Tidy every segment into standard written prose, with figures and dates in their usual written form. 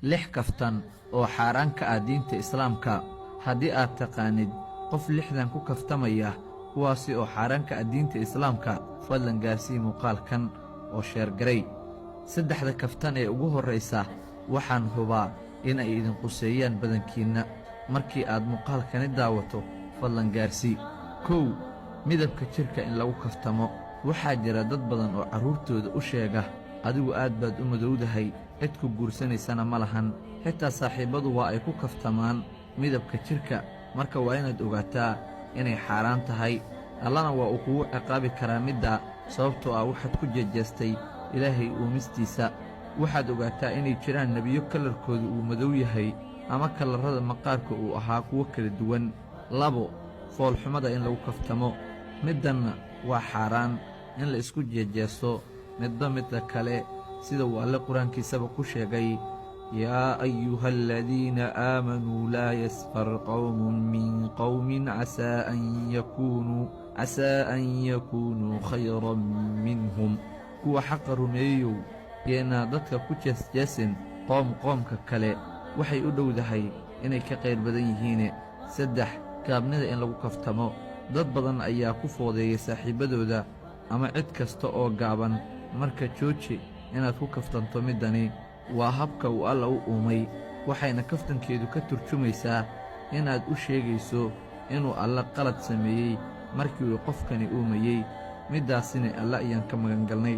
lix kaftan oo xaaraan ka ah diinta islaamka. haddii aad taqaanid qof lixdan ku kaftamaya kuwaasi oo xaaraan ka ah diinta islaamka, fadlan gaarsii muuqaalkan oo sheergaray. saddexda kaftan ee ugu horraysa waxaan hubaa in ay idin quseeyaan badankiinna. markii aad muuqaalkani daawato fadlan gaarsii. kow, midabka jidhka in lagu kaftamo. waxaa jira dad badan oo carruurtooda u sheega adigu aad baad u madowdahay, cid ku guursanaysana ma lahan. xitaa saaxiibbadu waa ay ku kaftamaan midabka jidhka. marka waa inaad ogaataa inay xaaraan tahay. allana waa uu kugu ciqaabi karaa middaa, sababtoo ah waxaad ku jejeestay ilaahay uumistiisa. waxaad ogaataa inay jiraan nebiyo kalarkooda uu madow yahay ama kalarrada maqaarka uu ahaa kuwo kala duwan. labo, foolxumada in lagu kaftamo. middanna waa xaaraan in la isku jeejeeso midba midka kale, sida uu alle qur-aankiisaba ku sheegay: yaa ayuha aladiina aamanuu laa yasfar qawmun min qawmin casaa an yakuunuu khayran minhum. kuwa xaqa rumeeyow yeenaa dadka ku jeesjeesin qoomka kale, waxay u dhowdahay inay ka qayr badan yihiine. saddex, gaabnida in lagu kaftamo. dad badan ayaa ku foodeeya saaxiibbadooda ama cid kasta oo gaaban. marka jooji inaad ku kaftanto middani. waa habka uu alla u uumay, waxayna kaftankeedu ka turjumaysaa inaad u sheegayso inuu alle qalad sameeyey markii uu qofkani uumayey. middaasina alle ayaan ka magangalnay.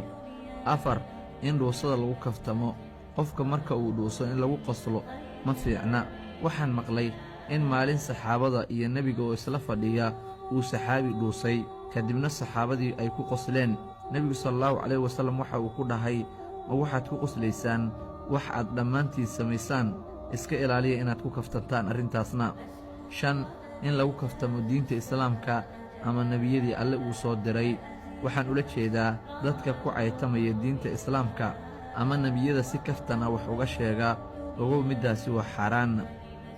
afar, in dhuusada lagu kaftamo. qofka marka uu dhuuso in lagu qoslo ma fiicna. waxaan maqlay in maalin saxaabada iyo nebiga oo isla fadhiya uu saxaabi dhuusay, kadibna saxaabadii ay ku qosleen. nebigu sallallahu calayhi wasallam waxa uu ku dhahay: ma waxaad ku qoslaysaan wax aad dhammaantiin samaysaan? iska ilaaliya inaad ku kaftantaan arrintaasna. shan, in lagu kaftamo diinta islaamka ama nebiyadii alle uu soo diray. waxaan ula jeedaa dadka ku caytamaya diinta islaamka ama nebiyada si kaftana wax uga sheega. ogow middaasi waa xaaraan.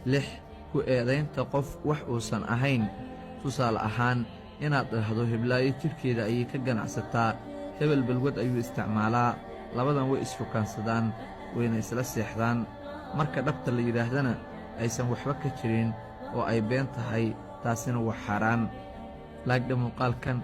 lix, ku eedaynta qof wax uusan ahayn. tusaale ahaan, inaad dhahdo heblaayo jidhkeeda ayay ka ganacsataa, hebel balwad ayuu isticmaalaa. labadan way isrukaansadaan, wayna isla seexdaan. marka dhabta la yidhaahdana aysan waxba ka jirin oo ay been tahay, taasina waa xaaraan. laagdha muuqaalkan